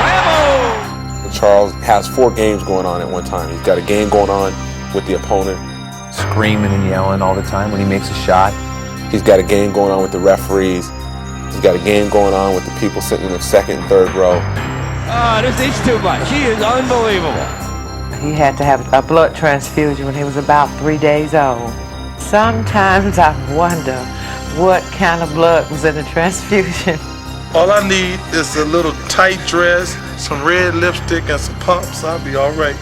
Bravo! Charles has 4 games going on at one time. He's got a game going on with the opponent. Screaming and yelling all the time when he makes a shot. He's got a game going on with the referees. He's got a game going on with the people sitting in the second and third row. This is too much. He is unbelievable. He had to have a blood transfusion when he was about 3 days old. Sometimes I wonder what kind of blood was in the transfusion. All I need is a little tight dress, some red lipstick, and some pumps. I'll be all right.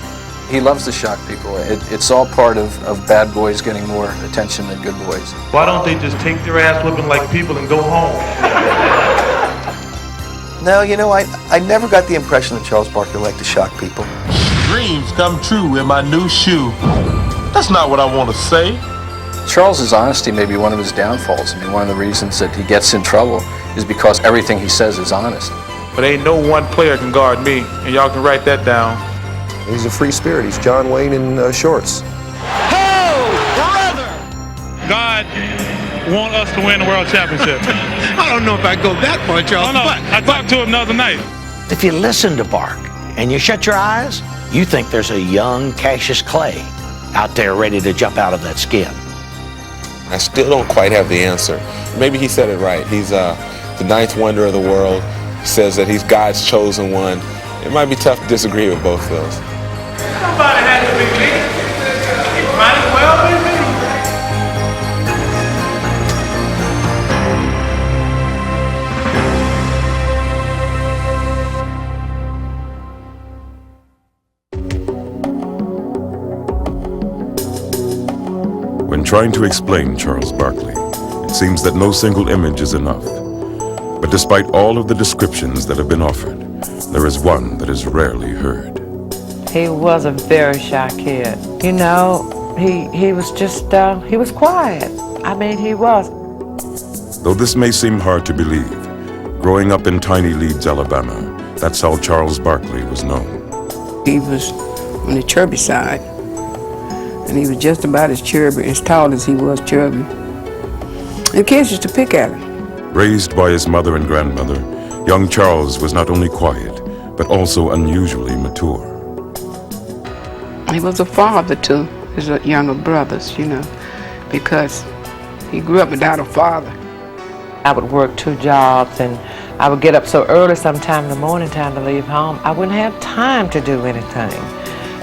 He loves to shock people. It's all part of bad boys getting more attention than good boys. Why don't they just take their ass whipping like people and go home? No, you know, I never got the impression that Charles Barkley liked to shock people. Dreams come true in my new shoe. That's not what I want to say. Charles's honesty may be one of his downfalls. I mean, one of the reasons that he gets in trouble is because everything he says is honest. But ain't no one player can guard me, and y'all can write that down. He's a free spirit. He's John Wayne in shorts. Oh, brother! God want us to win the world championship. I don't know if I go that far, Charles. Oh, no, I talked to him the other night. If you listen to Bark and you shut your eyes, you think there's a young Cassius Clay out there ready to jump out of that skin. I still don't quite have the answer. Maybe he said it right. He's the 9th wonder of the world. He says that he's God's chosen one. It might be tough to disagree with both of those. Somebody had to be me. It might as well be me. When trying to explain Charles Barkley, it seems that no single image is enough. But despite all of the descriptions that have been offered, there is one that is rarely heard. He was a very shy kid. You know, he was just, he was quiet. I mean, he was. Though this may seem hard to believe, growing up in tiny Leeds, Alabama, that's how Charles Barkley was known. He was on the chubby side, and he was just about as chubby, as tall as he was chubby. And kids used to pick at him. Raised by his mother and grandmother, young Charles was not only quiet, but also unusually mature. He was a father to his younger brothers, you know, because he grew up without a father. I would work 2 jobs, and I would get up so early sometime in the morning time to leave home. I wouldn't have time to do anything.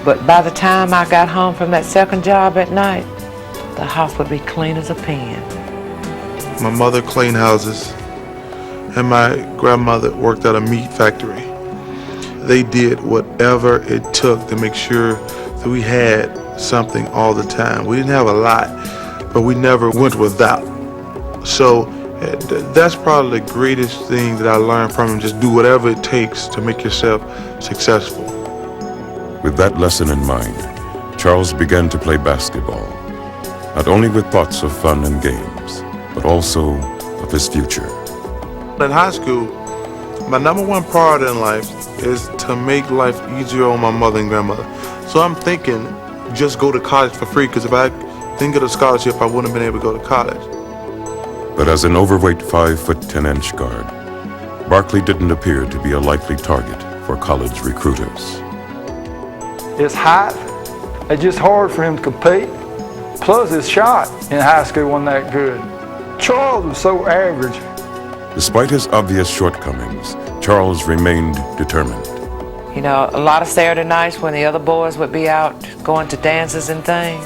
But by the time I got home from that second job at night, the house would be clean as a pin. My mother cleaned houses, and my grandmother worked at a meat factory. They did whatever it took to make sure that we had something all the time. We didn't have a lot, but we never went without. So that's probably the greatest thing that I learned from him. Just do whatever it takes to make yourself successful. With that lesson in mind, Charles began to play basketball, not only with thoughts of fun and games, but also of his future. In high school, my #1 priority in life is to make life easier on my mother and grandmother. So I'm thinking, just go to college for free, because if I didn't get a scholarship, I wouldn't have been able to go to college. But as an overweight 5'10" guard, Barkley didn't appear to be a likely target for college recruiters. His height, it's just hard for him to compete. Plus his shot in high school wasn't that good. Charles was so average. Despite his obvious shortcomings, Charles remained determined. You know, a lot of Saturday nights when the other boys would be out going to dances and things,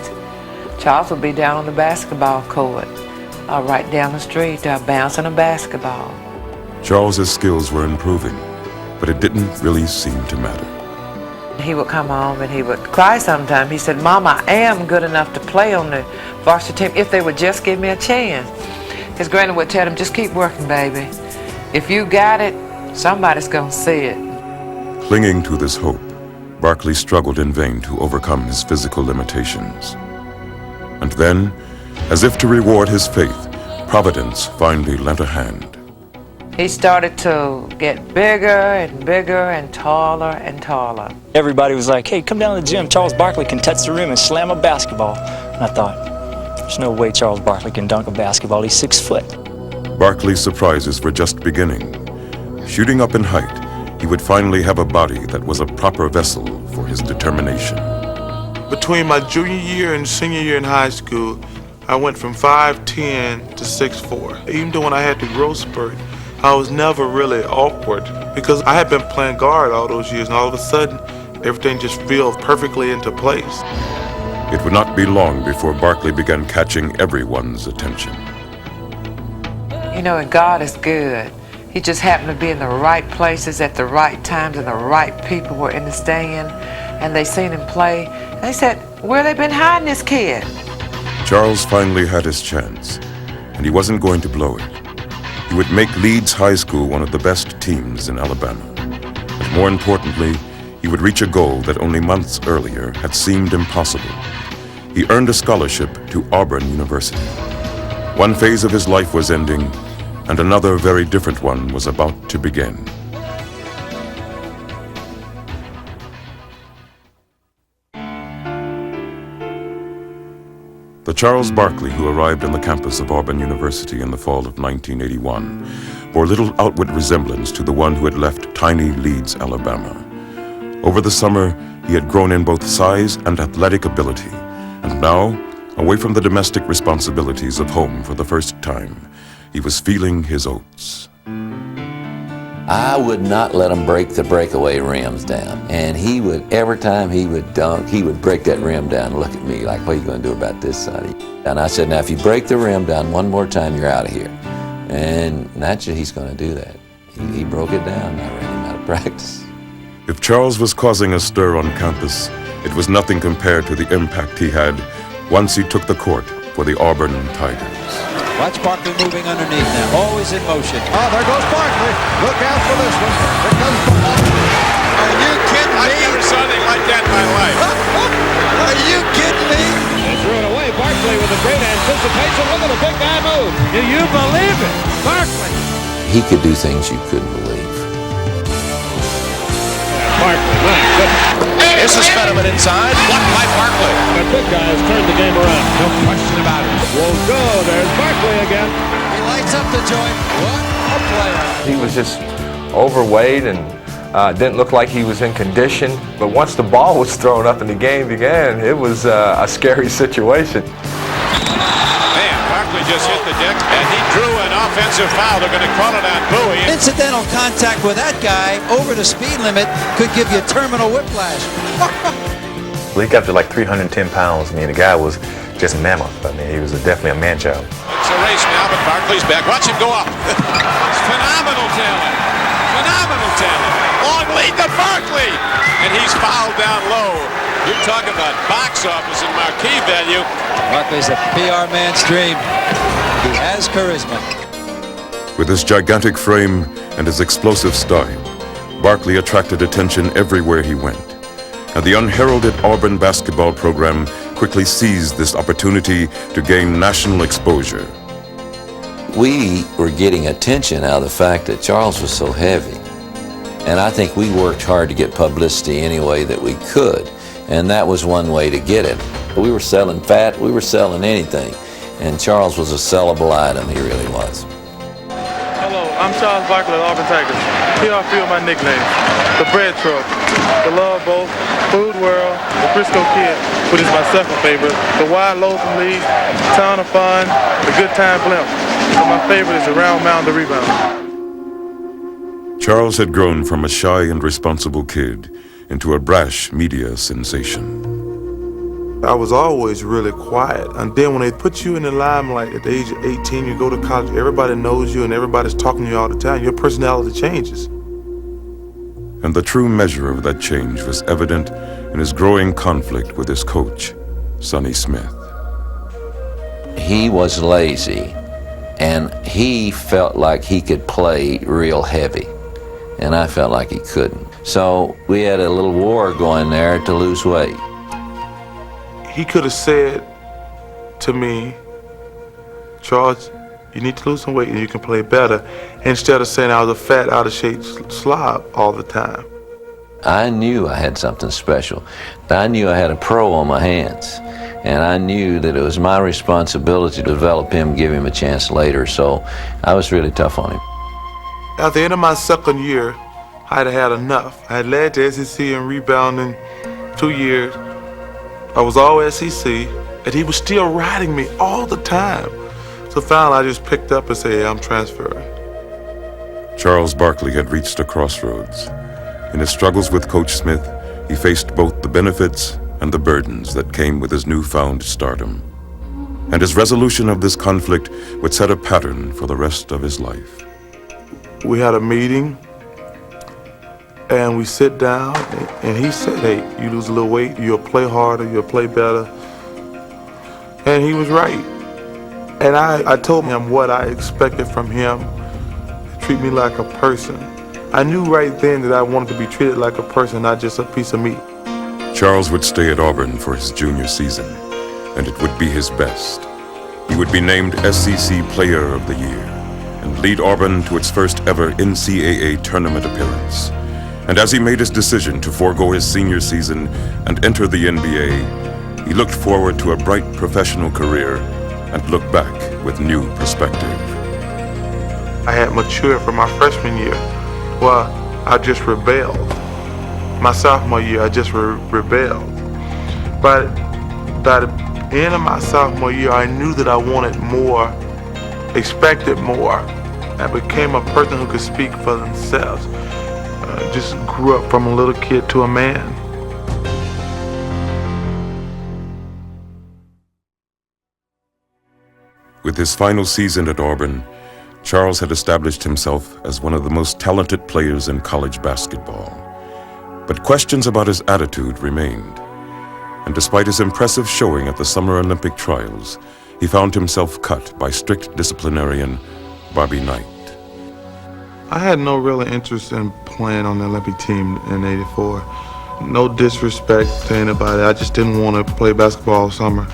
Charles would be down on the basketball court, right down the street, bouncing a basketball. Charles's skills were improving, but it didn't really seem to matter. He would come home and he would cry sometimes. He said, "Mom, I am good enough to play on the varsity team if they would just give me a chance." His granny would tell him, "Just keep working, baby. If you got it, somebody's gonna see it." Clinging to this hope, Barkley struggled in vain to overcome his physical limitations. And then, as if to reward his faith, Providence finally lent a hand. He started to get bigger and bigger and taller and taller. Everybody was like, "Hey, come down to the gym. Charles Barkley can touch the rim and slam a basketball." And I thought, there's no way Charles Barkley can dunk a basketball. He's 6 foot. Barkley's surprises were just beginning. Shooting up in height, he would finally have a body that was a proper vessel for his determination. Between my junior year and senior year in high school, I went from 5'10" to 6'4". Even though when I had the growth spurt, I was never really awkward because I had been playing guard all those years, and all of a sudden, everything just fell perfectly into place. It would not be long before Barkley began catching everyone's attention. You know, and God is good. He just happened to be in the right places at the right times, and the right people were in the stand, and they seen him play. And they said, where they been hiding this kid? Charles finally had his chance, and he wasn't going to blow it. He would make Leeds High School one of the best teams in Alabama. But more importantly, he would reach a goal that only months earlier had seemed impossible. He earned a scholarship to Auburn University. One phase of his life was ending, and another very different one was about to begin. The Charles Barkley who arrived on the campus of Auburn University in the fall of 1981 bore little outward resemblance to the one who had left tiny Leeds, Alabama. Over the summer, he had grown in both size and athletic ability, and now, away from the domestic responsibilities of home for the first time, he was feeling his oats. I would not let him break the breakaway rims down. And he would, every time he would dunk, he would break that rim down and look at me like, what are you going to do about this, sonny? And I said, now if you break the rim down one more time, you're out of here. And naturally, he's going to do that. He broke it down, and I ran him out of practice. If Charles was causing a stir on campus, it was nothing compared to the impact he had once he took the court for the Auburn Tigers. Watch Barkley moving underneath now, always in motion. Oh, there goes Barkley. Look out for this one. Here comes Barkley. Are you kidding me? I've never saw anything like that in my life. Are you kidding me? They threw it away. Barkley with a great anticipation. Look at the big guy move. Do you believe it? Barkley. He could do things you couldn't believe. Barkley, my goodness. This is Fetterman inside. Blocked by Barkley. That big guy has turned the game around. No question about it. Won't go. There's Barkley again. He lights up the joint. What a player. He was just overweight and didn't look like he was in condition. But once the ball was thrown up and the game began, it was a scary situation. Man, Barkley just hit the deck, and he drew an offensive foul. They're going to call it on Bowie. Incidental contact with that guy over the speed limit could give you terminal whiplash. He got to like 310 pounds. I mean, the guy was just mammoth. I mean, he was definitely a man-child. It's a race now, but Barkley's back. Watch him go up. It's phenomenal talent. Phenomenal talent. Long lead to Barkley. And he's fouled down low. You're talking about box office and marquee value. Barkley's a PR man's dream. He has charisma. With his gigantic frame and his explosive style, Barkley attracted attention everywhere he went. And the unheralded Auburn basketball program quickly seized this opportunity to gain national exposure. We were getting attention out of the fact that Charles was so heavy. And I think we worked hard to get publicity any way that we could. And that was one way to get it. We were selling fat, we were selling anything. And Charles was a sellable item, he really was. Hello, I'm Charles Barkley of Auburn Tigers. Here are a few of my nicknames. The Bread Truck, the Love Boat, Food World, the Frisco Kid, which is my second favorite, the Wide Loafing League, Town of Fun, the Good Time Blimp. And my favorite is the Round Mound the Rebound. Charles had grown from a shy and responsible kid into a brash media sensation. I was always really quiet. And then when they put you in the limelight at the age of 18, you go to college, everybody knows you and everybody's talking to you all the time. Your personality changes. And the true measure of that change was evident in his growing conflict with his coach, Sonny Smith. He was lazy, and he felt like he could play real heavy, and I felt like he couldn't. So we had a little war going there to lose weight. He could have said to me, Charles, you need to lose some weight and you can play better, instead of saying I was a fat, out-of-shape slob all the time. I knew I had something special. I knew I had a pro on my hands, and I knew that it was my responsibility to develop him, give him a chance later, so I was really tough on him. At the end of my second year, I had had enough. I had led to SEC in rebounding 2 years. I was all SEC, and he was still riding me all the time. So finally, I just picked up and said, hey, I'm transferring. Charles Barkley had reached a crossroads. In his struggles with Coach Smith, he faced both the benefits and the burdens that came with his newfound stardom. And his resolution of this conflict would set a pattern for the rest of his life. We had a meeting, and we sit down, and he said, hey, you lose a little weight, you'll play harder, you'll play better. And he was right. And I told him what I expected from him, to treat me like a person. I knew right then that I wanted to be treated like a person, not just a piece of meat. Charles would stay at Auburn for his junior season, and it would be his best. He would be named SEC Player of the Year and lead Auburn to its first ever NCAA tournament appearance. And as he made his decision to forego his senior season and enter the NBA, he looked forward to a bright professional career and looked back with new perspective. I had matured from my freshman year. Well, I just rebelled. My sophomore year, I just rebelled. But by the end of my sophomore year, I knew that I wanted more, expected more. I became a person who could speak for themselves. Just grew up from a little kid to a man. With his final season at Auburn, Charles had established himself as one of the most talented players in college basketball. But questions about his attitude remained. And despite his impressive showing at the Summer Olympic trials, he found himself cut by strict disciplinarian Bobby Knight. I had no real interest in playing on the Olympic team in '84. No disrespect to anybody, I just didn't want to play basketball all summer.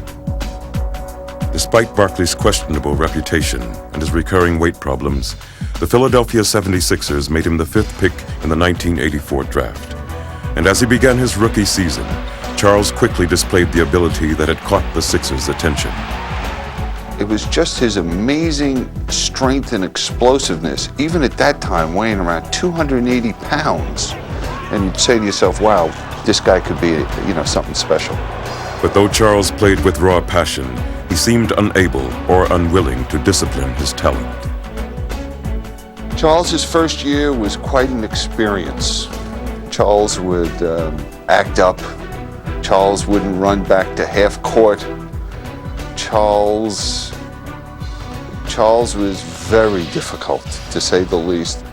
Despite Barkley's questionable reputation and his recurring weight problems, the Philadelphia 76ers made him the 5th pick in the 1984 draft. And as he began his rookie season, Charles quickly displayed the ability that had caught the Sixers' attention. It was just his amazing strength and explosiveness, even at that time weighing around 280 pounds. And you'd say to yourself, wow, this guy could be, something special. But though Charles played with raw passion, he seemed unable or unwilling to discipline his talent. Charles's first year was quite an experience. Charles would act up. Charles wouldn't run back to half court. Charles was very difficult, to say the least.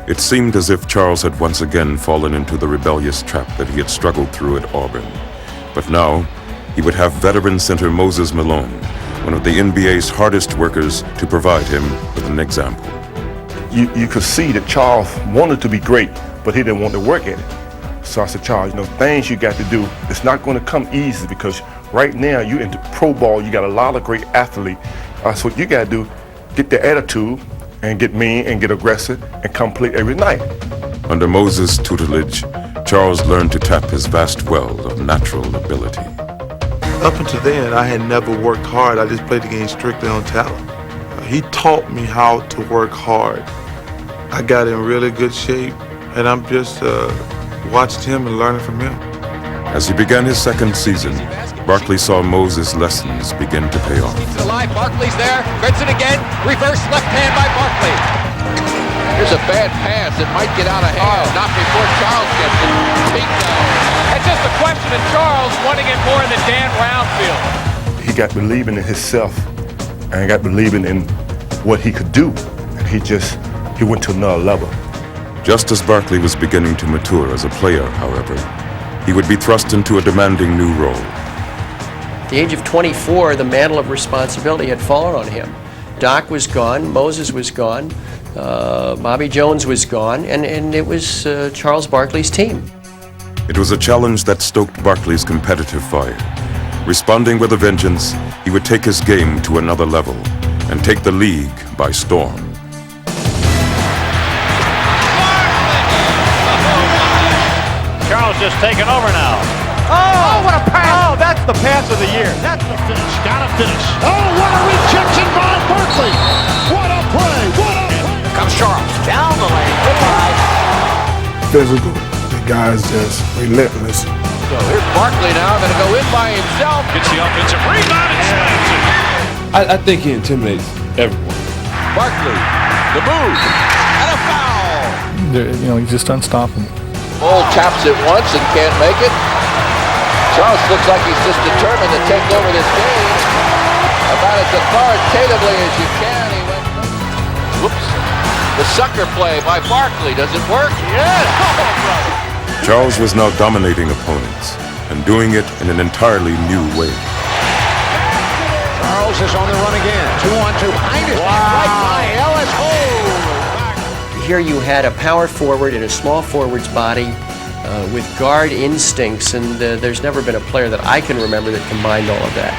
It seemed as if Charles had once again fallen into the rebellious trap that he had struggled through at Auburn. But now, he would have veteran center Moses Malone, one of the NBA's hardest workers, to provide him with an example. You could see that Charles wanted to be great, but he didn't want to work at it. So I said, Charles, things you got to do, it's not going to come easy because right now you're into pro ball, you got a lot of great athletes. So what you got to do, get the attitude and get mean and get aggressive and come play every night. Under Moses' tutelage, Charles learned to tap his vast well of natural ability. Up until then, I had never worked hard. I just played the game strictly on talent. He taught me how to work hard. I got in really good shape, and I'm just watching him and learning from him. As he began his second season, Barkley saw Moses' lessons begin to pay off. Alive, Barkley's there, gets it again, reverse left hand by Barkley. Here's a bad pass, it might get out of hand, not before Charles gets it. It's just a question of Charles wanting it more in the Dan Brown field. He got believing in himself and got believing in what he could do, and he went to another level. Just as Barkley was beginning to mature as a player, however, he would be thrust into a demanding new role. At the age of 24, the mantle of responsibility had fallen on him. Doc was gone, Moses was gone, Bobby Jones was gone, and it was Charles Barkley's team. It was a challenge that stoked Barkley's competitive fire. Responding with a vengeance, he would take his game to another level and take the league by storm. Charles just taking over now. Oh, what a pass! Oh, that's the pass of the year. That's the finish. Gotta finish. Oh, what a rejection by Barkley! What a play! What a play! Here comes Charles down the lane. Goodbye. physical. The guy's just relentless. So here's Barkley now, going to go in by himself. Gets the offensive rebound and slams it. I think he intimidates everyone. Barkley, the move, and a foul. He's just unstoppable. Bull taps it once and can't make it. Charles looks like he's just determined to take over this game about as authoritatively as you can. He went. Whoops. The sucker play by Barkley. Does it work? Yes. Oh, brother. Charles was now dominating opponents and doing it in an entirely new way. Charles is on the run again. 2-on-2. Behind his right by Ellis. Oh! Here you had a power forward in a small forward's body with guard instincts, and there's never been a player that I can remember that combined all of that.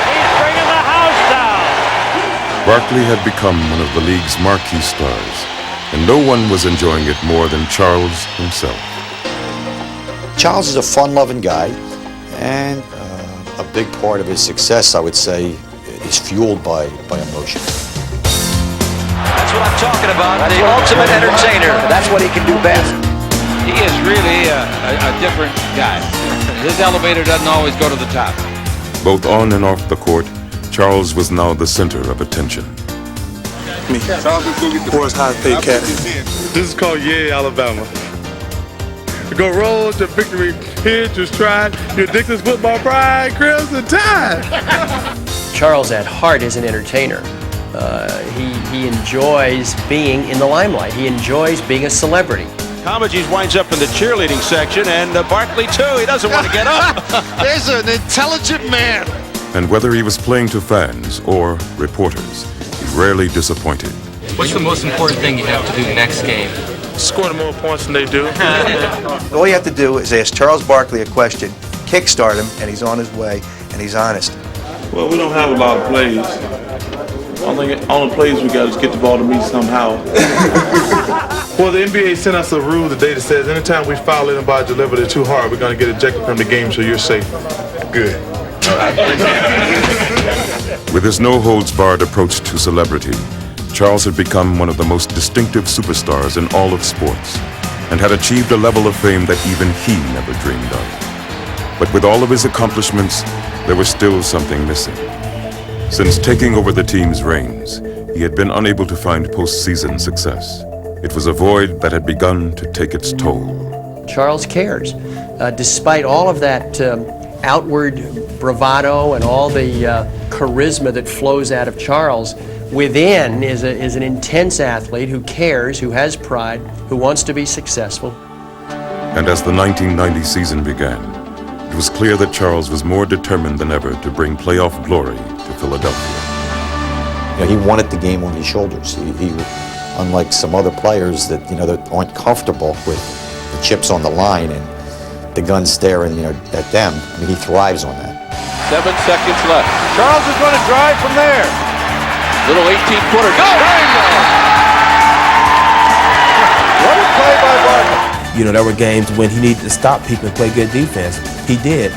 He's bringing the house down. Barkley had become one of the league's marquee stars, and no one was enjoying it more than Charles himself. Charles is a fun-loving guy, and a big part of his success, I would say, is fueled by emotion. That's what I'm talking about, the ultimate entertainer. That's what he can do best. He is really a different guy. His elevator doesn't always go to the top. Both on and off the court, Charles was now the center of attention. World's highest paid cat. This is called Yay, Alabama. Go roll to victory. Here, just try your Dixon's football pride, Crimson Tide. Charles at heart is an entertainer. He enjoys being in the limelight. He enjoys being a celebrity. Comegys winds up in the cheerleading section, and Barkley too. He doesn't want to get up. There's an intelligent man. And whether he was playing to fans or reporters, he rarely disappointed. What's the most important thing you have to do next game? Score more points than they do. All you have to do is ask Charles Barkley a question, kickstart him, and he's on his way, and he's honest. Well, we don't have a lot of plays. Only plays we got is get the ball to me somehow. Well, the NBA sent us a rule today that says anytime we foul anybody delivered it too hard, we're going to get ejected from the game, so you're safe. Good. With his no-holds-barred approach to celebrity, Charles had become one of the most distinctive superstars in all of sports and had achieved a level of fame that even he never dreamed of. But with all of his accomplishments, there was still something missing. Since taking over the team's reins, he had been unable to find postseason success. It was a void that had begun to take its toll. Charles cares. Despite all of that outward bravado and all the charisma that flows out of Charles, within is an intense athlete who cares, who has pride, who wants to be successful. And as the 1990 season began, it was clear that Charles was more determined than ever to bring playoff glory to Philadelphia. He wanted the game on his shoulders. He unlike some other players that that aren't comfortable with the chips on the line and the gun staring at them. I mean, he thrives on that. 7 seconds left. Charles is going to drive from there. Little 18-footer. Go! What a play by Barkley. There were games when he needed to stop people and play good defense. He did.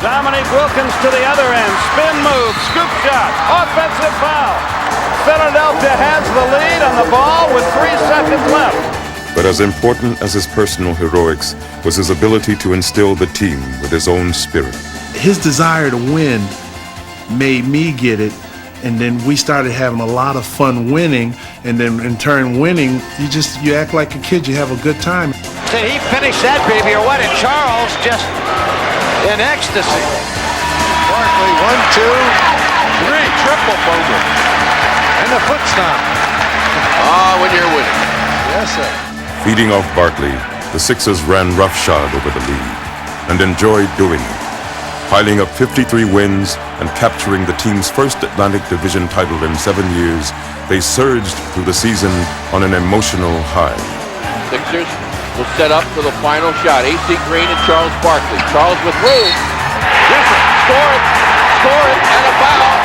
Dominique Wilkins to the other end. Spin move, scoop shot, offensive foul. Philadelphia has the lead on the ball with 3 seconds left. But as important as his personal heroics was his ability to instill the team with his own spirit. His desire to win made me get it, and then we started having a lot of fun winning, and then in turn winning, you act like a kid, you have a good time. Did he finish that baby or what? And Charles just in ecstasy. Barkley, 1, 2, 3, triple bogey. And the foot stomp. When you're winning. Yes, sir. Feeding off Barkley, the Sixers ran roughshod over the league and enjoyed doing it. Piling up 53 wins and capturing the team's first Atlantic Division title in 7 years, they surged through the season on an emotional high. Sixers will set up for the final shot. AC Green and Charles Barkley. Charles with room. Griffin, score it, and a foul.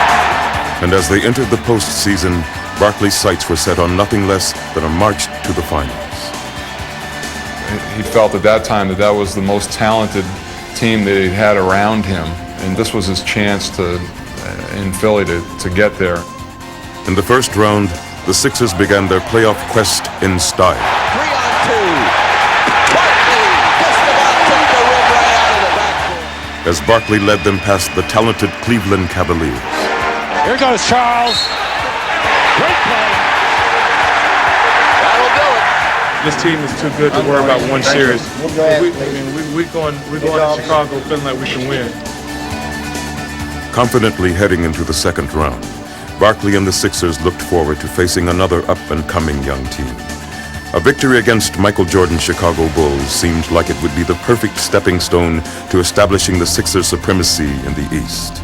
And as they entered the postseason, Barkley's sights were set on nothing less than a march to the finals. He felt at that time that was the most talented team that he had around him, and this was his chance in Philly to get there. In the first round, the Sixers began their playoff quest in style. 3-on-2. as Barkley led them past the talented Cleveland Cavaliers. Here goes Charles. Great play. That'll do it. This team is too good to worry about one series. We're going to Chicago feeling like we can win. Confidently heading into the second round, Barkley and the Sixers looked forward to facing another up-and-coming young team. A victory against Michael Jordan's Chicago Bulls seemed like it would be the perfect stepping stone to establishing the Sixers' supremacy in the East.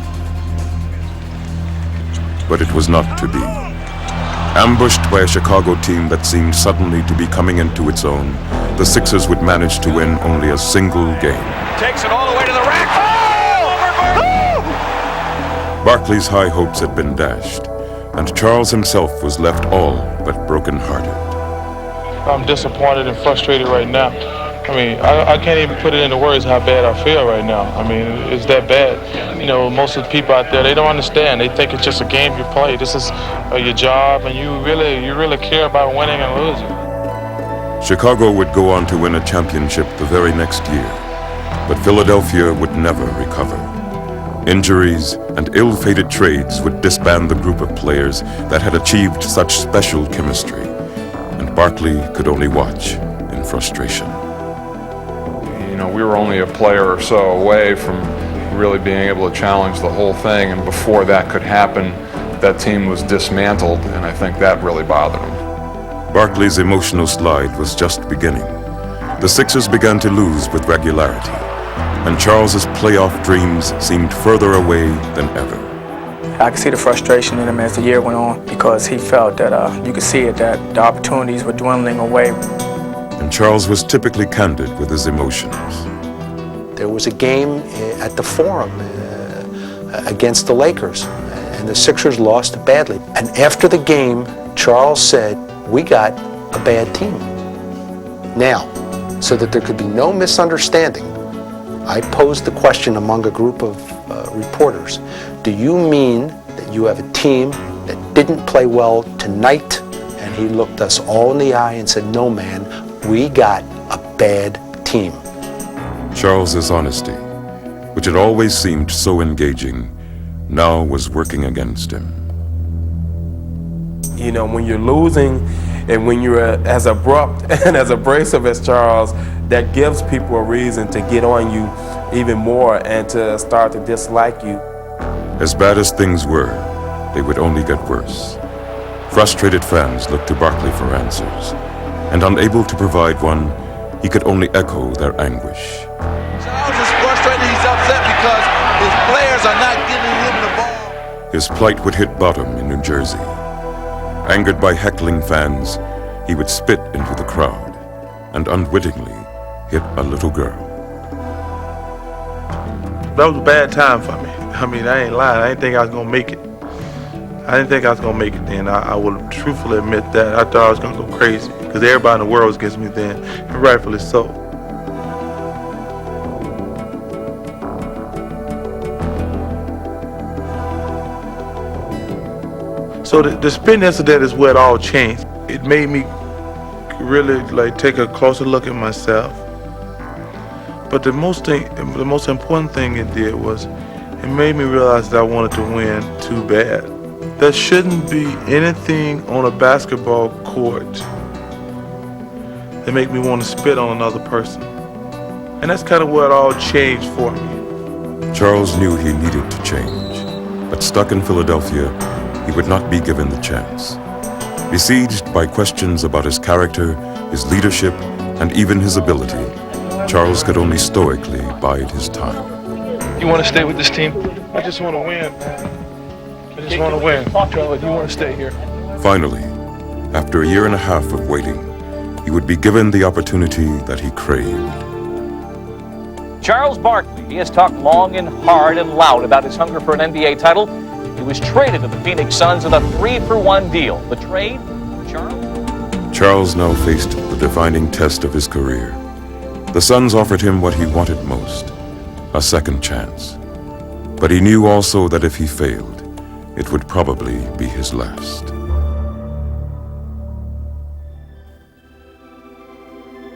But it was not to be. Ambushed by a Chicago team that seemed suddenly to be coming into its own, the Sixers would manage to win only a single game. Takes it all the way to the rack. Barkley's high hopes had been dashed, and Charles himself was left all but broken-hearted. I'm disappointed and frustrated right now. I mean, I can't even put it into words how bad I feel right now. I mean, it's that bad. You know, most of the people out there, they don't understand. They think it's just a game you play. This is your job, and you really care about winning and losing. Chicago would go on to win a championship the very next year, but Philadelphia would never recover. Injuries and ill-fated trades would disband the group of players that had achieved such special chemistry, and Barkley could only watch in frustration. You know, we were only a player or so away from really being able to challenge the whole thing, and before that could happen, that team was dismantled, and I think that really bothered him. Barkley's emotional slide was just beginning. The Sixers began to lose with regularity, and Charles's playoff dreams seemed further away than ever. I could see the frustration in him as the year went on because he felt that you could see it, that the opportunities were dwindling away. And Charles was typically candid with his emotions. There was a game at the Forum against the Lakers, and the Sixers lost badly. And after the game, Charles said, "We got a bad team." Now, so that there could be no misunderstanding, I posed the question among a group of reporters, do you mean that you have a team that didn't play well tonight? And he looked us all in the eye and said, no man, we got a bad team. Charles's honesty, which had always seemed so engaging, now was working against him. You know, when you're losing and when you're as abrupt and as abrasive as Charles, that gives people a reason to get on you even more and to start to dislike you. As bad as things were, they would only get worse. Frustrated fans looked to Barkley for answers, and unable to provide one, he could only echo their anguish. Charles is frustrated. He's upset because his players are not giving him the ball. His plight would hit bottom in New Jersey. Angered by heckling fans, he would spit into the crowd and unwittingly hit a little girl. That was a bad time for me. I mean, I ain't lying. I didn't think I was going to make it. I didn't think I was going to make it then. I will truthfully admit that. I thought I was going to go crazy because everybody in the world was against me then, and rightfully so. So the spin incident is where it all changed. It made me really take a closer look at myself. But the most important thing it did was it made me realize that I wanted to win too bad. There shouldn't be anything on a basketball court that make me want to spit on another person. And that's kind of where it all changed for me. Charles knew he needed to change, but stuck in Philadelphia, he would not be given the chance. Besieged by questions about his character, his leadership, and even his ability, Charles could only stoically bide his time. You want to stay with this team? I just want to win, man. I just want to win. Charlie, you want to stay here? Finally, after a year and a half of waiting, he would be given the opportunity that he craved. Charles Barkley, he has talked long and hard and loud about his hunger for an NBA title. He was traded to the Phoenix Suns with a 3-for-1 deal. The trade, Charles? Charles now faced the defining test of his career. The Suns offered him what he wanted most, a second chance. But he knew also that if he failed, it would probably be his last.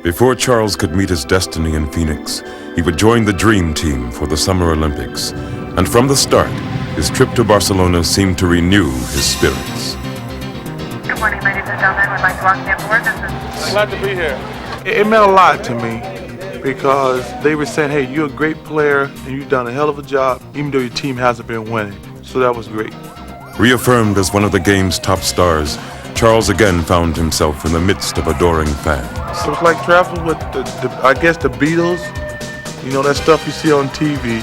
Before Charles could meet his destiny in Phoenix, he would join the Dream Team for the Summer Olympics. And from the start, his trip to Barcelona seemed to renew his spirits. Good morning, ladies and gentlemen. Would like to welcome you aboard. This is Glad to be here. It meant a lot to me because they were saying, hey, you're a great player and you've done a hell of a job, even though your team hasn't been winning. So that was great. Reaffirmed as one of the game's top stars, Charles again found himself in the midst of adoring fans. It was like traveling with, I guess, the Beatles. You know, that stuff you see on TV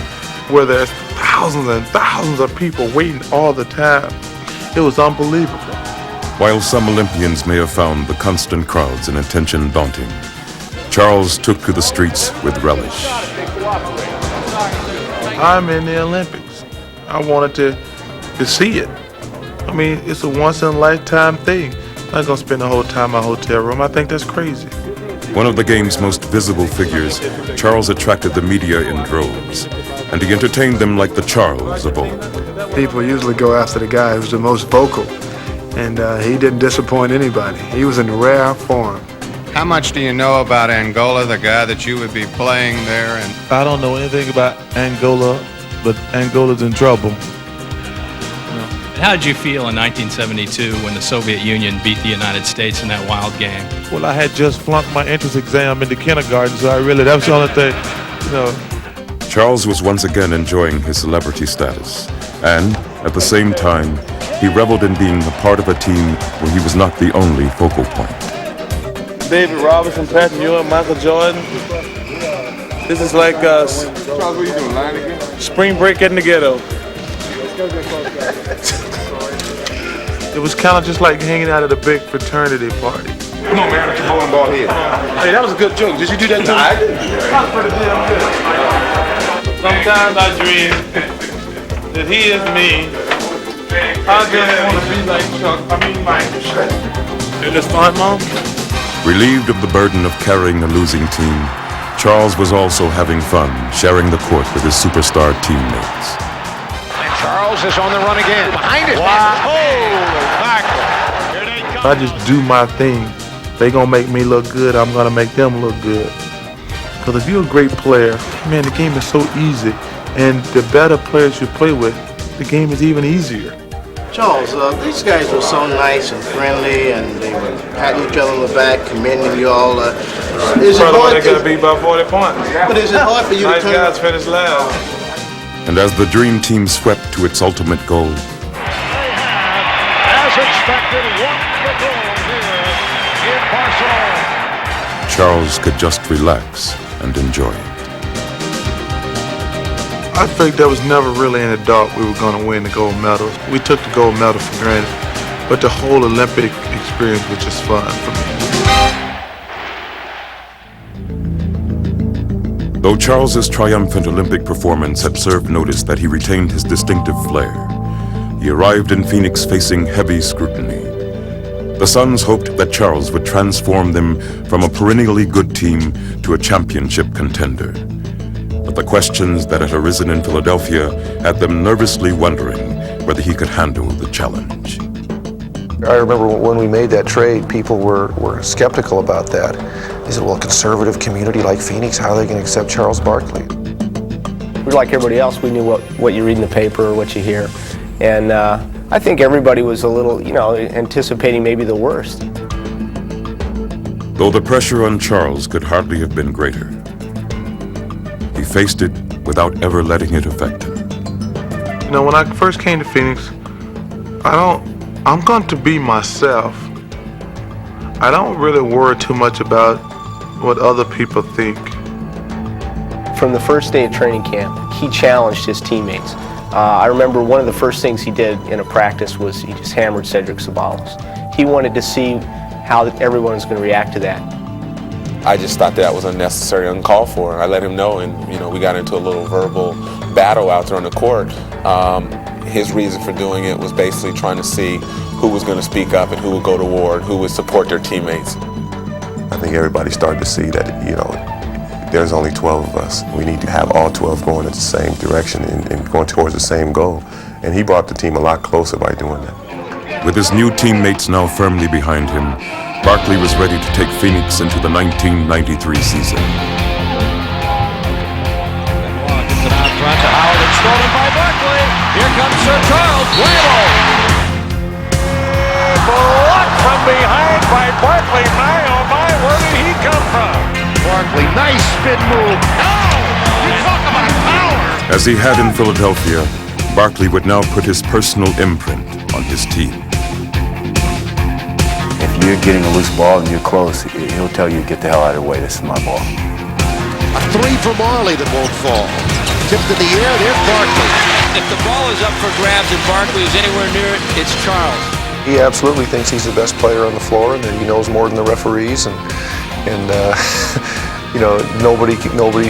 where there's thousands and thousands of people waiting all the time. It was unbelievable. While some Olympians may have found the constant crowds and attention daunting, Charles took to the streets with relish. I'm in the Olympics. I wanted to see it. I mean, it's a once-in-a-lifetime thing. I'm not going to spend the whole time in my hotel room. I think that's crazy. One of the game's most visible figures, Charles attracted the media in droves, and he entertained them like the Charles of old. People usually go after the guy who's the most vocal, and he didn't disappoint anybody. He was in rare form. How much do you know about Angola, the guy that you would be playing there? And I don't know anything about Angola, but Angola's in trouble. How did you feel in 1972 when the Soviet Union beat the United States in that wild game? Well, I had just flunked my entrance exam into kindergarten, so that was the only thing, you know. Charles was once again enjoying his celebrity status, and at the same time, he reveled in being a part of a team where he was not the only focal point. David Robinson, Patrick Ewing, Michael Jordan. This is like Charles, what are you doing, lying again? spring break in the ghetto. It was kind of just like hanging out at a big fraternity party. Come on, man, put your bowling ball here. Hey, that was a good joke. Did you do that too? I did. That's pretty damn good. Sometimes I dream that he is me. I just want to be like Chuck. Mike. It was fun, Mom? Relieved of the burden of carrying a losing team, Charles was also having fun sharing the court with his superstar teammates. Charles is on the run again. Behind his man. Holy mackerel. Here they come. I just do my thing. They gonna make me look good, I'm gonna make them look good. Because if you're a great player, man, the game is so easy. And the better players you play with, the game is even easier. Charles, these guys were so nice and friendly, and they were patting each other on the back, commending you all. Is it hard to beat by 40 points? But is it hard for you nice to turn? Nice guys finish last. And as the Dream Team swept to its ultimate goal, As expected, won the goal here in Barcelona. Charles could just relax and enjoy it. I think there was never really any doubt we were going to win the gold medals. We took the gold medal for granted, but the whole Olympic experience was just fun for me. Though Charles's triumphant Olympic performance had served notice that he retained his distinctive flair, he arrived in Phoenix facing heavy scrutiny. The Suns hoped that Charles would transform them from a perennially good team to a championship contender. But the questions that had arisen in Philadelphia had them nervously wondering whether he could handle the challenge. I remember when we made that trade, people were skeptical about that. They said, well, a conservative community like Phoenix, how are they going to accept Charles Barkley? We're like everybody else. We knew what you read in the paper or what you hear. And I think everybody was a little, anticipating maybe the worst. Though the pressure on Charles could hardly have been greater, he faced it without ever letting it affect him. When I first came to Phoenix, I'm going to be myself. I don't really worry too much about what other people think. From the first day of training camp, he challenged his teammates. I remember one of the first things he did in a practice was he just hammered Cedric Ceballos. He wanted to see how everyone was going to react to that. I just thought that was unnecessary, uncalled for. I let him know, and we got into a little verbal battle out there on the court. His reason for doing it was basically trying to see who was going to speak up and who would go to war and who would support their teammates. I think everybody started to see that, there's only 12 of us. We need to have all 12 going in the same direction and going towards the same goal. And he brought the team a lot closer by doing that. With his new teammates now firmly behind him, Barkley was ready to take Phoenix into the 1993 season. Gets it out front to Howard and stolen by Barkley. Here comes Sir Charles. Whammo! Blocked from behind by Barkley. My, oh my, where did he come from? Barkley, nice spin move. Oh, you talk about power. As he had in Philadelphia, Barkley would now put his personal imprint on his team. If you're getting a loose ball and you're close, he'll tell you, get the hell out of the way, this is my ball. A three for Marley that won't fall. Tipped in the air, there's Barkley. If the ball is up for grabs and Barkley is anywhere near it, it's Charles. He absolutely thinks he's the best player on the floor and that he knows more than the referees and you know, nobody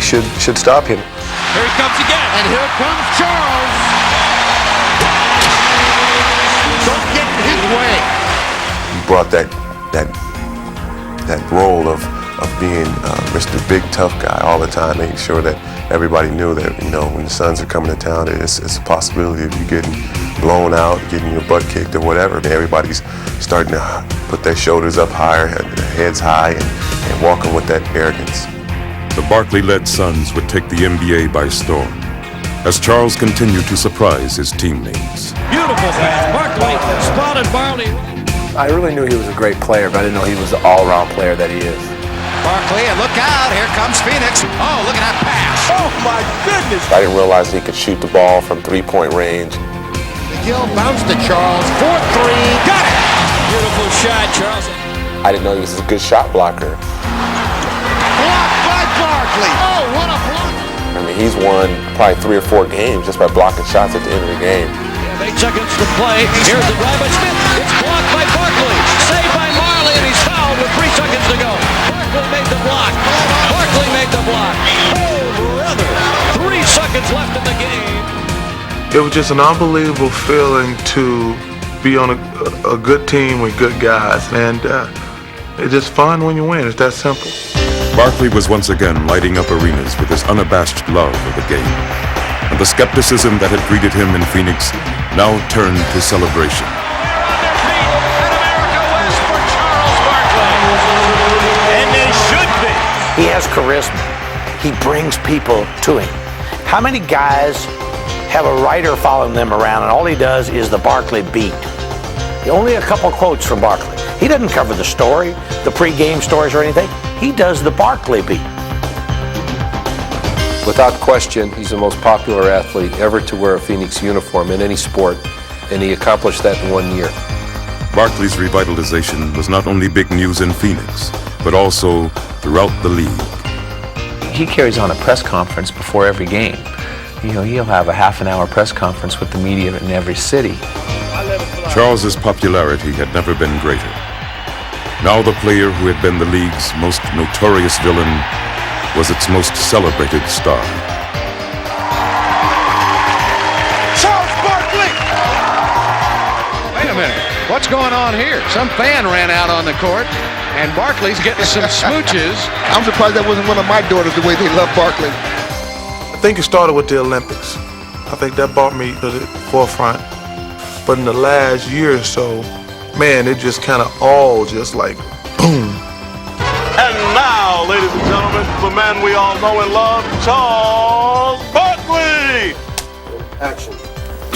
should stop him. Here he comes again, and here comes Charles. Don't get in his way. He brought that role of being Mr. Big Tough Guy all the time, making sure that everybody knew that, you know, when the Suns are coming to town, it's a possibility of you getting blown out, getting your butt kicked or whatever. I mean, everybody's starting to put their shoulders up higher, their heads high, and walking with that arrogance. The Barkley-led Suns would take the NBA by storm as Charles continued to surprise his teammates. Beautiful pass. Barkley spotted Barkley. I really knew he was a great player, but I didn't know he was the all-around player that he is. Barkley, and look out, here comes Phoenix. Oh, look at that pass. Oh, my goodness. I didn't realize he could shoot the ball from three-point range. McGill bounced to Charles, 4-3, got it. Beautiful shot, Charles. I didn't know he was a good shot blocker. Blocked by Barkley. Oh, what a block. I mean, he's won probably 3 or 4 games just by blocking shots at the end of the game. 8 seconds to play. Here's the drive by Smith. It's blocked by Barkley. Saved by Marley, and he's fouled with 3 seconds to go. Barkley made the block. Barkley made the block. Oh, brother. 3 seconds left in the game. It was just an unbelievable feeling to be on a good team with good guys, and it's just fun when you win. It's that simple. Barkley was once again lighting up arenas with his unabashed love of the game, and the skepticism that had greeted him in Phoenix now turned to celebration. And they should be. He has charisma. He brings people to him. How many guys have a writer following them around and all he does is the Barkley beat? Only a couple quotes from Barkley. He doesn't cover the story, the pre-game stories or anything. He does the Barkley beat. Without question, he's the most popular athlete ever to wear a Phoenix uniform in any sport, and he accomplished that in 1 year. Barkley's revitalization was not only big news in Phoenix, but also throughout the league. He carries on a press conference before every game. You know, he'll have a half-an-hour press conference with the media in every city. Charles's popularity had never been greater. Now the player who had been the league's most notorious villain was its most celebrated star. Charles Barkley! Wait a minute. What's going on here? Some fan ran out on the court, and Barkley's getting some smooches. I'm surprised that wasn't one of my daughters the way they love Barkley. I think it started with the Olympics. I think that brought me to the forefront. But in the last year or so, man, it just kind of all just like boom. And now, ladies and gentlemen, the man we all know and love, Charles Barkley! Action.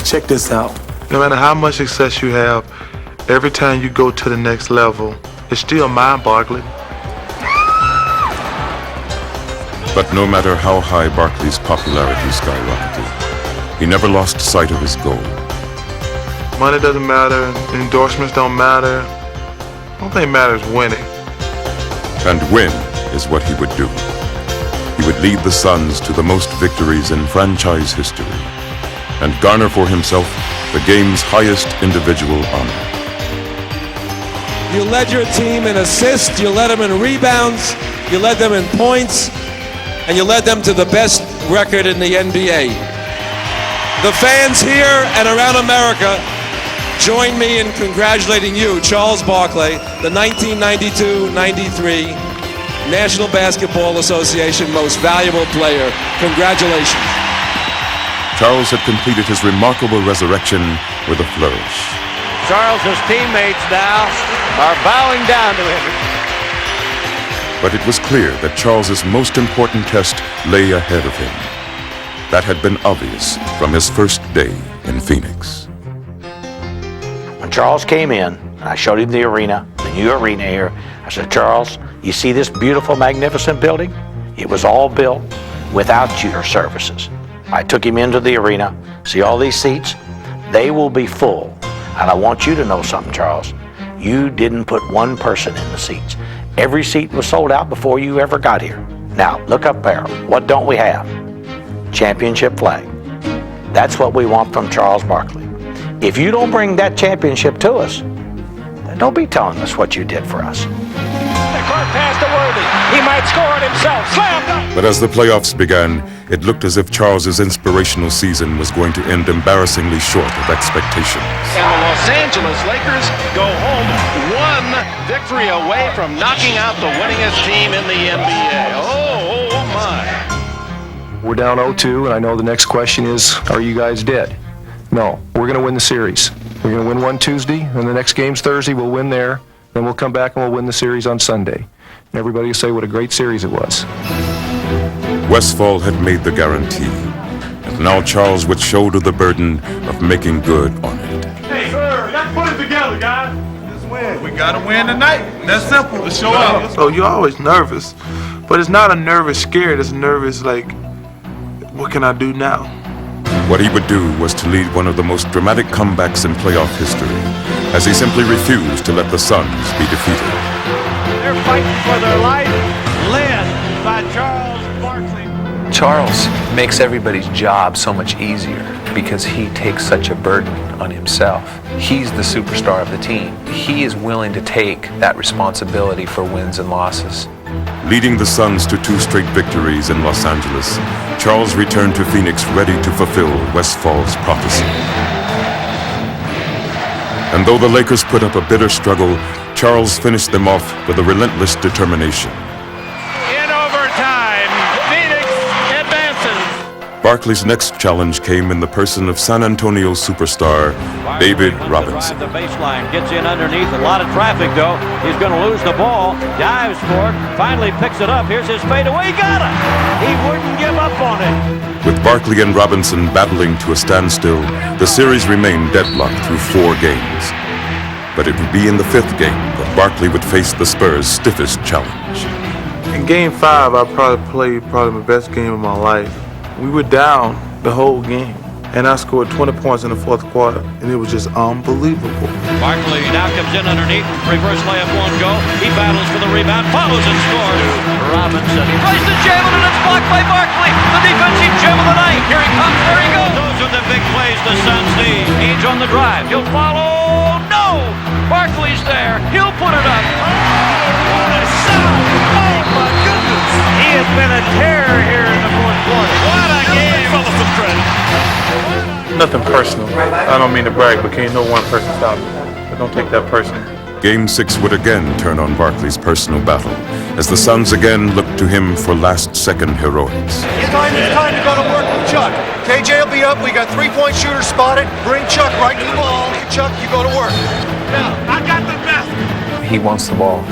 Check this out. No matter how much success you have, every time you go to the next level, it's still mind-boggling. But no matter how high Barkley's popularity skyrocketed, he never lost sight of his goal. Money doesn't matter, endorsements don't matter. The only thing matters is winning. And win is what he would do. He would lead the Suns to the most victories in franchise history and garner for himself the game's highest individual honor. You led your team in assists, you led them in rebounds, you led them in points, and you led them to the best record in the NBA. The fans here and around America join me in congratulating you, Charles Barkley, the 1992-93 National Basketball Association Most Valuable Player. Congratulations. Charles had completed his remarkable resurrection with a flourish. Charles's teammates now are bowing down to him. But it was clear that Charles's most important test lay ahead of him. That had been obvious from his first day in Phoenix. When Charles came in, and I showed him the arena, the new arena here, I said, Charles, you see this beautiful, magnificent building? It was all built without your services. I took him into the arena. See all these seats? They will be full. And I want you to know something, Charles. You didn't put one person in the seats. Every seat was sold out before you ever got here. Now, look up there. What don't we have? Championship flag. That's what we want from Charles Barkley. If you don't bring that championship to us, then don't be telling us what you did for us. The court pass to Worthy. He might score it himself. Slam dunk. But as the playoffs began, it looked as if Charles's inspirational season was going to end embarrassingly short of expectations. And the Los Angeles Lakers go home one victory away from knocking out the winningest team in the NBA. Oh my. We're down 0-2, and I know the next question is, are you guys dead? No, we're going to win the series. We're going to win one Tuesday, and the next game's Thursday. We'll win there, then we'll come back and we'll win the series on Sunday. And everybody will say what a great series it was. Westfall had made the guarantee, and now Charles would shoulder the burden of making good on it. Hey, sir, let's put it together, guys. Let's win. We got to win tonight. That's simple. Let's show up. So you're always nervous, but it's not a nervous scared. It's nervous like, what can I do now? What he would do was to lead one of the most dramatic comebacks in playoff history, as he simply refused to let the Suns be defeated. They're fighting for their life, led by Charles Barkley. Charles makes everybody's job so much easier because he takes such a burden on himself. He's the superstar of the team. He is willing to take that responsibility for wins and losses. Leading the Suns to 2 straight victories in Los Angeles, Charles returned to Phoenix ready to fulfill Westfall's prophecy. And though the Lakers put up a bitter struggle, Charles finished them off with a relentless determination. In overtime, Phoenix advances. Barkley's next challenge came in the person of San Antonio superstar David Robinson. The baseline gets in underneath. A lot of traffic, though. He's going to lose the ball. Dives for it. Finally picks it up. Here's his fadeaway. Got it. He wouldn't give up on it. With Barkley and Robinson battling to a standstill, the series remained deadlocked through 4 games. But it would be in the 5th game that Barkley would face the Spurs' stiffest challenge. In Game 5, I probably played my best game of my life. We were down the whole game, and I scored 20 points in the 4th quarter, and it was just unbelievable. Barkley now comes in underneath. Reverse layup won't go. He battles for the rebound, follows and scores. Robinson, he tries to jam it, and it's blocked by Barkley. The defensive gem of the night. Here he comes, there he goes. Those are the big plays the Suns need. Ainge on the drive. He'll follow. No! Barkley's there. He'll put it up. Oh, what a shot! Oh, my goodness! He has been a terror here in the 4th quarter. What a game! Some credit. Nothing personal. I don't mean to brag, but can't no one person stop me. But don't take that personal. Game 6 would again turn on Barkley's personal battle, as the Suns again looked to him for last-second heroics. It's time to go to work with Chuck. KJ will be up. We got 3-point shooters spotted. Bring Chuck right to the ball. Chuck, you go to work. Now, I got the best. He wants the ball.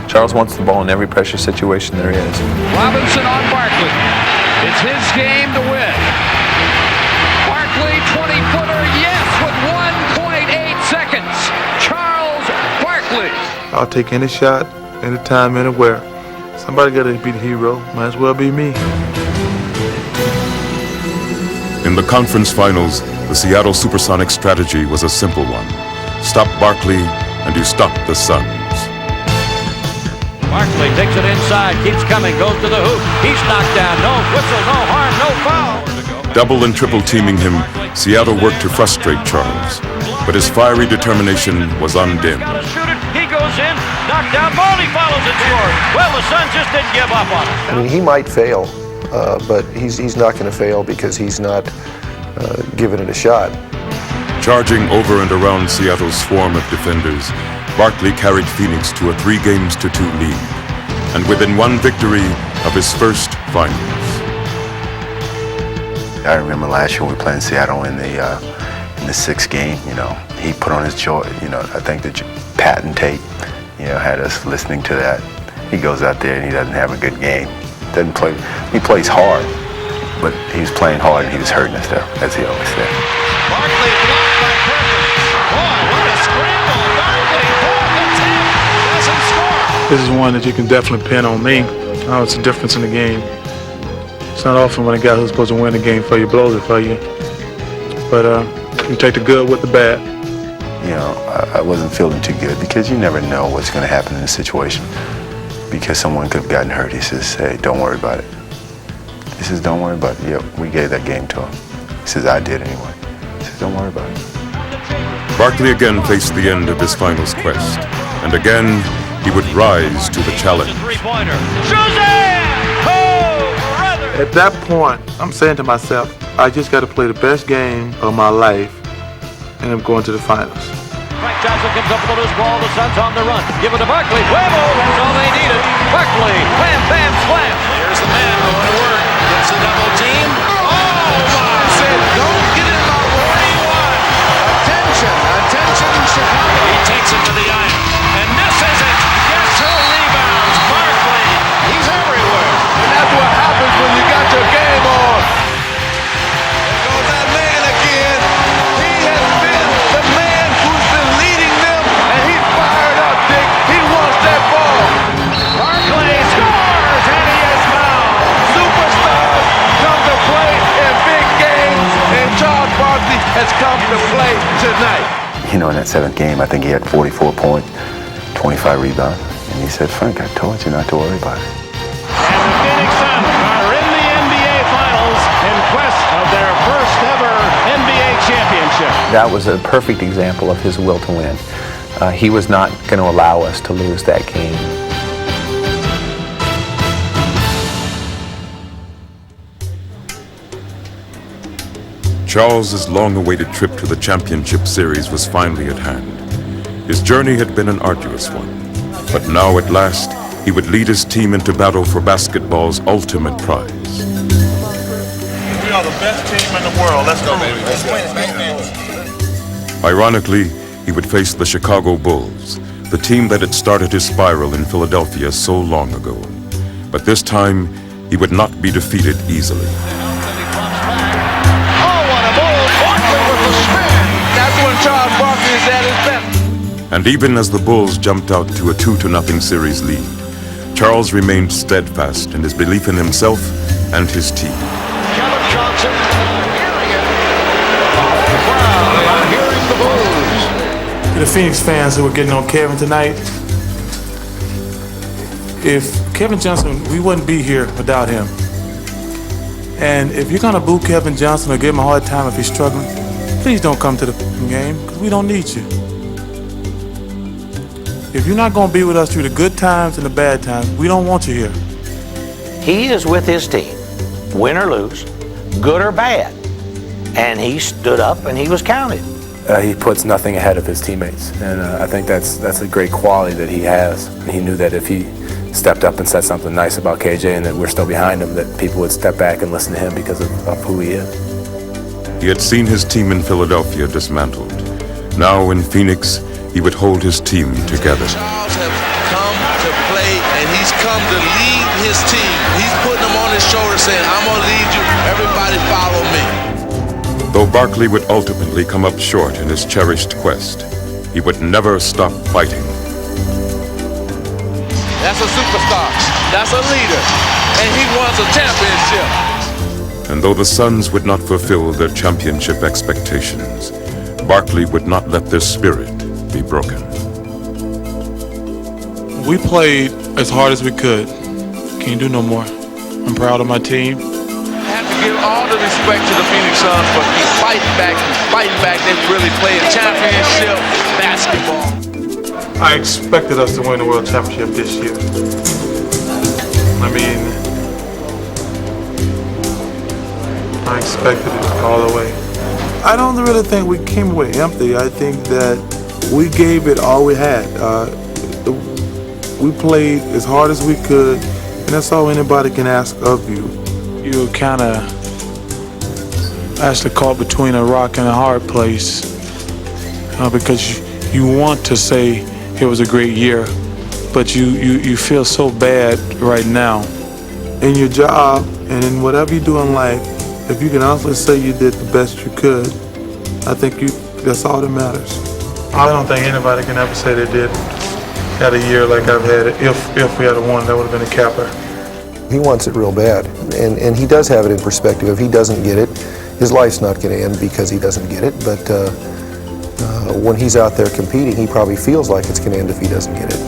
Charles wants the ball in every pressure situation there is. Robinson on Barkley. It's his game to win. Barkley, 20-footer, yes, with 1.8 seconds. Charles Barkley. I'll take any shot, anytime, anywhere. Somebody got to be the hero. Might as well be me. In the conference finals, the Seattle Supersonics strategy was a simple one. Stop Barkley, and you stop the Suns. Barkley takes it inside, keeps coming, goes to the hoop. He's knocked down. No whistle, no harm, no foul. Double and triple teaming him, Seattle worked to frustrate Charles. But his fiery determination was undimmed. Shoot it, he goes in, knocked down, Barkley follows and scores. Well, the Suns just didn't give up on it. I mean, he might fail, but he's not going to fail because he's not giving it a shot. Charging over and around Seattle's swarm of defenders, Barkley carried Phoenix to a 3-2 lead, and within 1 victory of his first finals. I remember last year we were playing Seattle in In the 6th game, he put on his jaw, I think the patent tape, had us listening to that. He goes out there and he doesn't have a good game. Doesn't play. He plays hard, but he was playing hard and he was hurting us, though, as he always said. Barkley blocked by Perkins. Boy, what a scramble. Barkley, fourth attempt, doesn't score. This is one that you can definitely pin on me. Oh, it's a difference in the game. It's not often when a guy who's supposed to win the game for you blows it for you. But you take the good with the bad. I wasn't feeling too good because you never know what's going to happen in a situation. Because someone could have gotten hurt, he says, hey, don't worry about it. He says, don't worry about it. Yep, we gave that game to him. He says, I did anyway. He says, don't worry about it. Barkley again faced the end of his finals quest, and again he would rise to the challenge. At that point, I'm saying to myself, I just got to play the best game of my life, and I'm going to the finals. Frank Johnson comes up with a loose ball. The Suns on the run. Give it to Barkley. Whammo! That's all they needed. Barkley. Wham, bam, slam. Here's the man going to work. Gets a double team. Oh, my. Said, don't get in my 41. Attention, Chicago. He takes it to the iron. And misses it. Gets her rebounds. Barkley. He's everywhere. And that's what happens when you got your game on. There goes that man again. He has been the man who's been leading them, and he's fired up, Dick. He wants that ball. Barkley scores, and he is fouled. Superstars come to play in big games, and Charles Barkley has come to play tonight. In that 7th game, I think he had 44 points, 25 rebounds. And he said, Frank, I told you not to worry about it. And the Phoenix Suns are in the NBA Finals in quest of their first ever NBA championship. That was a perfect example of his will to win. He was not going to allow us to lose that game. Charles's long-awaited trip to the championship series was finally at hand. His journey had been an arduous one, but now at last he would lead his team into battle for basketball's ultimate prize. We are the best team in the world. Let's go, baby. Let's win. Ironically, he would face the Chicago Bulls, the team that had started his spiral in Philadelphia so long ago. But this time, he would not be defeated easily. That's when Charles Barkley is at his best. And even as the Bulls jumped out to a 2-0 series lead, Charles remained steadfast in his belief in himself and his team. Kevin Johnson hearing it off the crowd, hearing the booze. To the Phoenix fans who were getting on Kevin tonight, if Kevin Johnson, we wouldn't be here without him. And if you're gonna boo Kevin Johnson or give him a hard time if he's struggling, please don't come to the game, because we don't need you. If you're not going to be with us through the good times and the bad times, we don't want you here. He is with his team, win or lose, good or bad. And he stood up and he was counted. He puts nothing ahead of his teammates, and I think that's a great quality that he has. And he knew that if he stepped up and said something nice about KJ and that we're still behind him, that people would step back and listen to him because of who he is. He had seen his team in Philadelphia dismantled. Now in Phoenix, he would hold his team together. Charles has come to play, and he's come to lead his team. He's putting them on his shoulder saying, I'm going to lead you. Everybody follow me. Though Barkley would ultimately come up short in his cherished quest, he would never stop fighting. That's a superstar. That's a leader. And he wants a championship. And though the Suns would not fulfill their championship expectations, Barkley would not let their spirit be broken. We played as hard as we could. Can't do no more. I'm proud of my team. I have to give all the respect to the Phoenix Suns for keep fighting back. They've really played championship basketball. I expected us to win the World Championship this year. I expected it all the way. I don't really think we came away empty. I think that we gave it all we had. We played as hard as we could, and that's all anybody can ask of you. You kind of actually caught between a rock and a hard place because you want to say it was a great year, but you feel so bad right now. In your job and in whatever you do in life, if you can honestly say you did the best you could, I think that's all that matters. I don't think anybody can ever say they did had a year like I've had it. If we had won, that would have been a capper. He wants it real bad, and he does have it in perspective. If he doesn't get it, his life's not going to end because he doesn't get it, but when he's out there competing, he probably feels like it's going to end if he doesn't get it.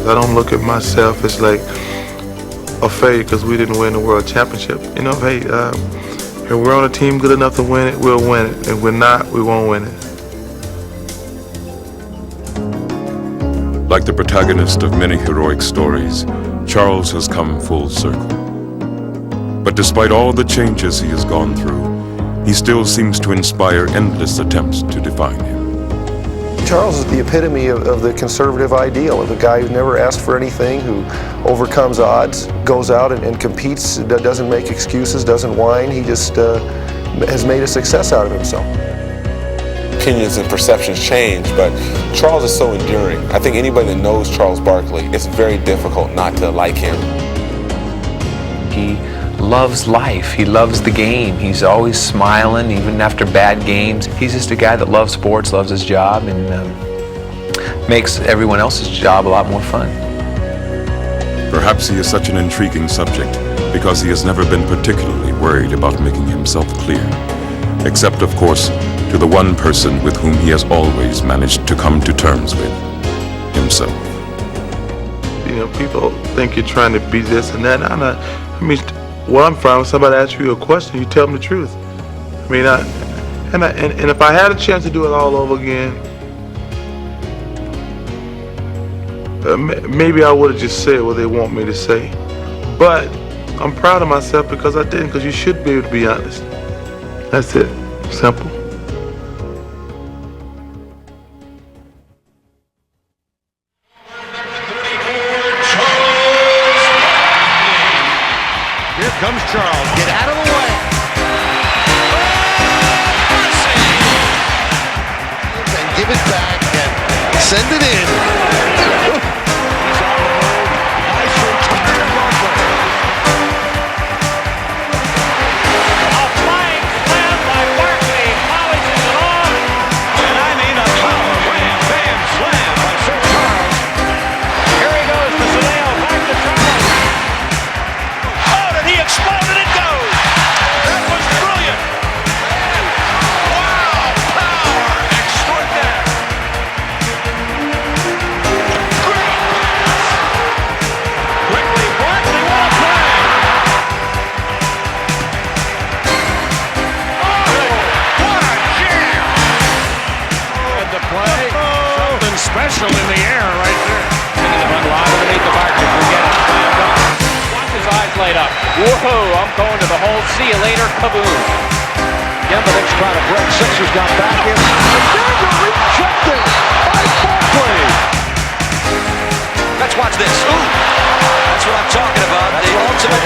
I don't look at myself as like a failure because we didn't win the world championship. You know, hey, if we're on a team good enough to win it, we'll win it. If we're not, we won't win it. Like the protagonist of many heroic stories, Charles has come full circle. But despite all the changes he has gone through, he still seems to inspire endless attempts to define him. Charles is the epitome of the conservative ideal, of a guy who never asked for anything, who overcomes odds, goes out and competes, doesn't make excuses, doesn't whine. He just has made a success out of himself. Opinions and perceptions change, but Charles is so enduring. I think anybody that knows Charles Barkley, it's very difficult not to like him. He loves life. He loves the game. He's always smiling, even after bad games. He's just a guy that loves sports, loves his job, and makes everyone else's job a lot more fun. Perhaps he is such an intriguing subject because he has never been particularly worried about making himself clear, except, of course, to the one person with whom he has always managed to come to terms with, himself. You know, people think you're trying to be this and that. I mean, where I'm from, if somebody asks you a question, you tell them the truth. I mean, and if I had a chance to do it all over again, maybe I would have just said what they want me to say. But I'm proud of myself because I didn't, because you should be able to be honest. That's it. Simple. Here comes Charles. Get out of the way. And give it back and send it in. Nice return, Barkley. A flying slam by Barkley. Polishes it off. And I mean a power wham, bam, slam by Sir Charles. Here he goes to Sedale. Back to Charles. He exploded and goes. That was brilliant. Wow, power extraordinaire. Great pass. Quickly, Barkley, what a play. Oh, what a jam. And the play, something special in the air right there. Taking the run live underneath the Barkley. Forget it. Eyes laid up. Whoa, I'm going to the hole. See you later, kaboom. Yembelic's trying to break. Sixers got back in. The dagger rejected by Barkley. Let's watch this. Ooh, that's what I'm talking about. The ultimate